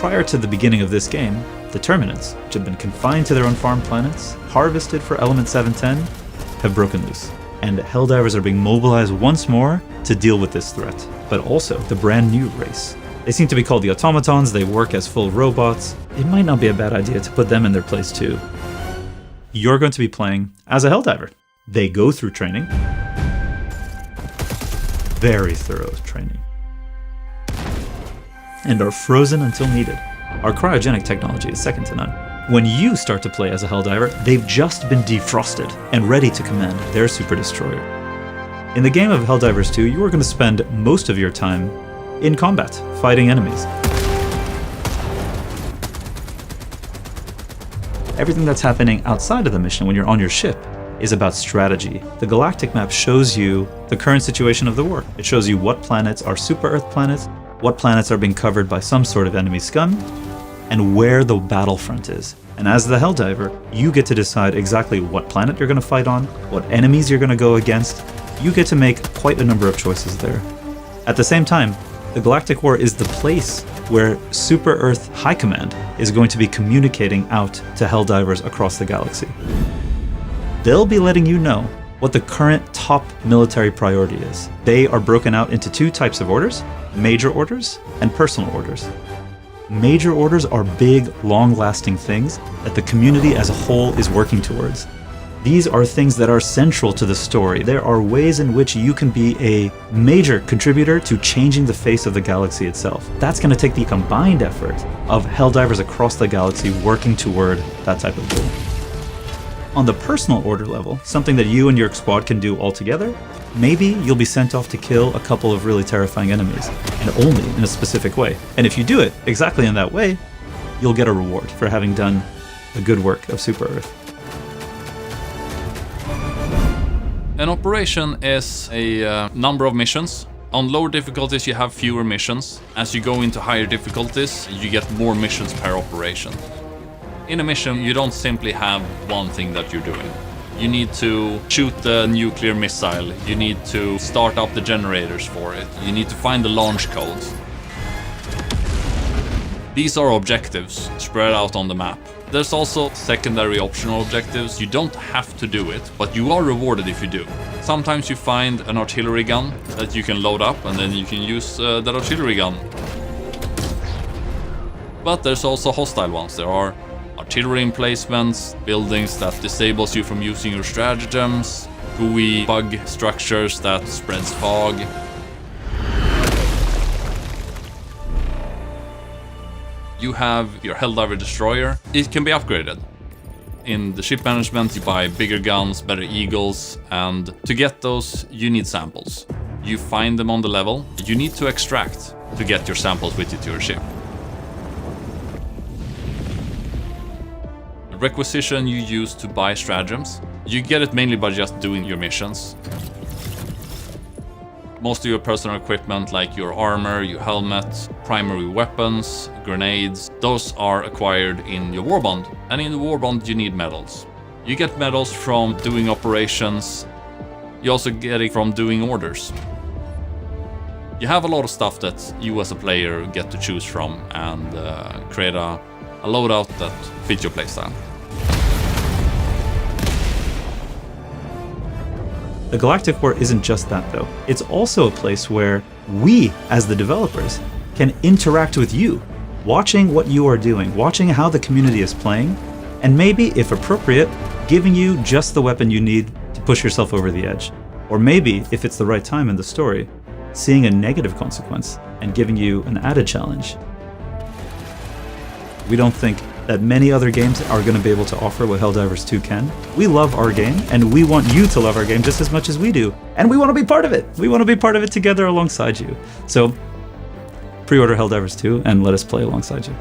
prior to the beginning of this game, the Terminants, which have been confined to their own farm planets, harvested for Element 710, have broken loose. And Helldivers are being mobilized once more to deal with this threat, but also the brand new race. They seem to be called the Automatons, they work as full robots. It might not be a bad idea to put them in their place too. You're going to be playing as a Helldiver. They go through training. Very thorough training. And are frozen until needed. Our cryogenic technology is second to none. When you start to play as a Helldiver, they've just been defrosted and ready to command their super destroyer. In the game of Helldivers 2, you are going to spend most of your time in combat, fighting enemies. Everything that's happening outside of the mission when you're on your ship is about strategy. The galactic map shows you the current situation of the war. It shows you what planets are super Earth planets, what planets are being covered by some sort of enemy scum, and where the battlefront is. And as the Helldiver, you get to decide exactly what planet you're going to fight on, what enemies you're going to go against. You get to make quite a number of choices there. At the same time, the Galactic War is the place where Super Earth High Command is going to be communicating out to Helldivers across the galaxy. They'll be letting you know what the current top military priority is. They are broken out into two types of orders, major orders and personal orders. Major orders are big, long-lasting things that the community as a whole is working towards. These are things that are central to the story. There are ways in which you can be a major contributor to changing the face of the galaxy itself. That's going to take the combined effort of Helldivers across the galaxy working toward that type of goal. On the personal order level, something that you and your squad can do all together, maybe you'll be sent off to kill a couple of really terrifying enemies, and only in a specific way. And if you do it exactly in that way, you'll get a reward for having done the good work of Super Earth. An operation is a number of missions. On lower difficulties you have fewer missions. As you go into higher difficulties, you get more missions per operation. In a mission, you don't simply have one thing that you're doing. You need to shoot the nuclear missile, you need to start up the generators for it, you need to find the launch codes. These are objectives spread out on the map. There's also secondary optional objectives. You don't have to do it, but you are rewarded if you do. Sometimes you find an artillery gun that you can load up and then you can use that artillery gun. But there's also hostile ones. There are artillery emplacements, buildings that disables you from using your stratagems, gooey bug structures that spreads fog. You have your Helldiver destroyer. It can be upgraded. In the ship management, you buy bigger guns, better eagles, and to get those, you need samples. You find them on the level. You need to extract to get your samples with you to your ship. The requisition you use to buy stratagems. You get it mainly by just doing your missions. Most of your personal equipment, like your armor, your helmet, primary weapons, grenades, those are acquired in your warbond. And in the warbond you need medals. You get medals from doing operations. You also get it from doing orders. You have a lot of stuff that you as a player get to choose from and create a loadout that fits your playstyle. The Galactic War isn't just that though. It's also a place where we, as the developers, can interact with you, watching what you are doing, watching how the community is playing, and maybe, if appropriate, giving you just the weapon you need to push yourself over the edge. Or maybe, if it's the right time in the story, seeing a negative consequence and giving you an added challenge. We don't think that many other games are going to be able to offer what Helldivers 2 can. We love our game, and we want you to love our game just as much as we do. And we want to be part of it. We want to be part of it together alongside you. So, pre-order Helldivers 2 and let us play alongside you.